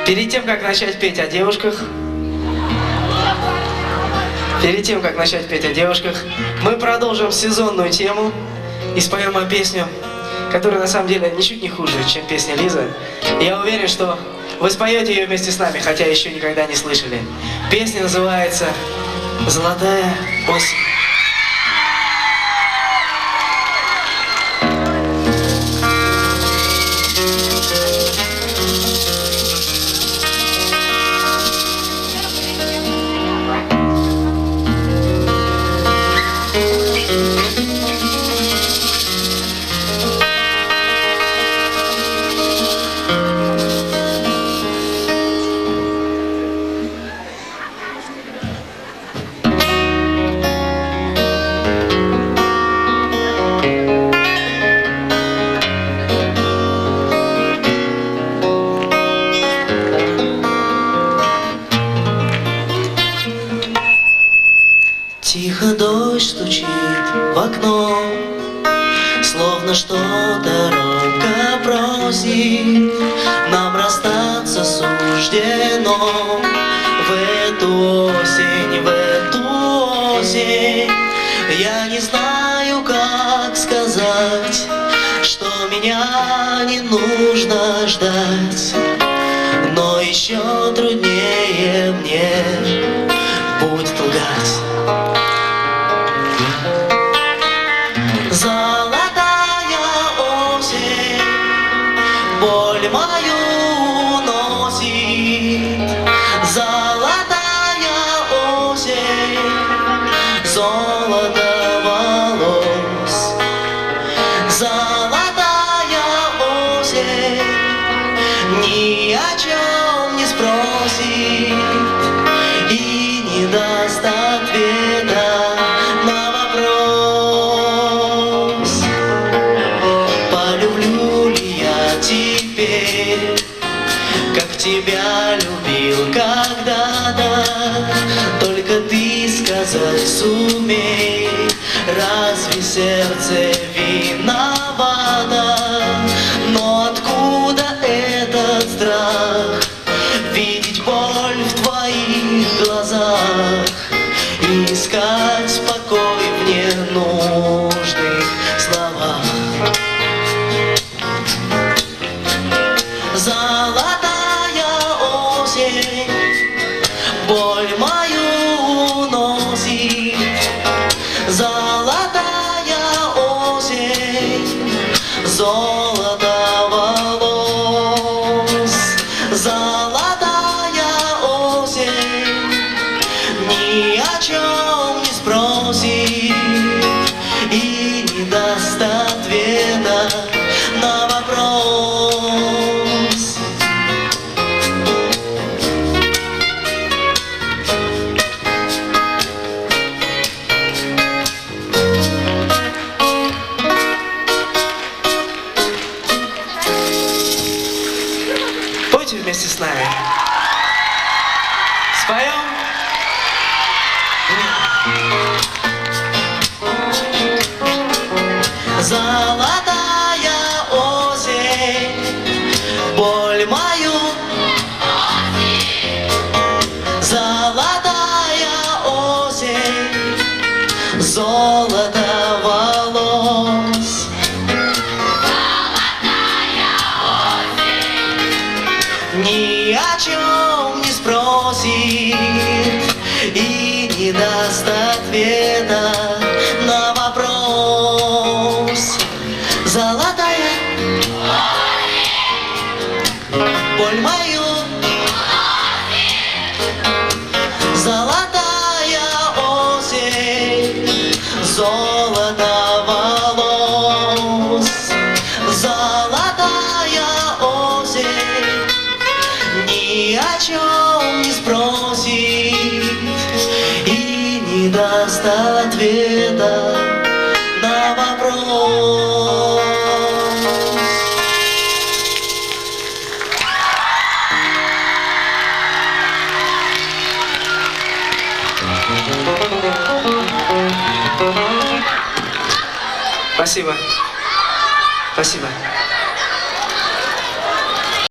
Перед тем, как начать петь о девушках, мы продолжим сезонную тему и споем песню, которая на самом деле ничуть не хуже, чем песня Лизы. Я уверен, что вы споете ее вместе с нами, хотя еще никогда не слышали. Песня называется «Золотая осень». Тихо дождь стучит в окно, словно что-то робко просит. Нам расстаться суждено в эту осень. Я не знаю, как сказать, что меня не нужно ждать, но еще труднее мне будет лгать. Золотая осень боль мою носит. Золотая осень золото волос. Золотая осень ни о чем не спросит и не даст ответа на вопрос, полюблю ли я теперь, как тебя любил когда-то. Только ты сказать сумей, разве сердце виновато? Но откуда этот страх видеть боль в твоих глазах и искать покой в ненужных словах? Золотая осень боль мою носит. Золотая осень золото волос. Золотая осень ни о чем не спросит и не даст ответа на вопрос. Пойте вместе с нами. Споем. Золотая осень боль мою. Золотая осень золото волос. Золотая осень ни о чем не спросит и не даст ответа на вопрос. Золотая боль мою. Золотая осень золото волос. Золотая осень ни о чем не спросит и не даст ответа на вопрос. Спасибо. Спасибо.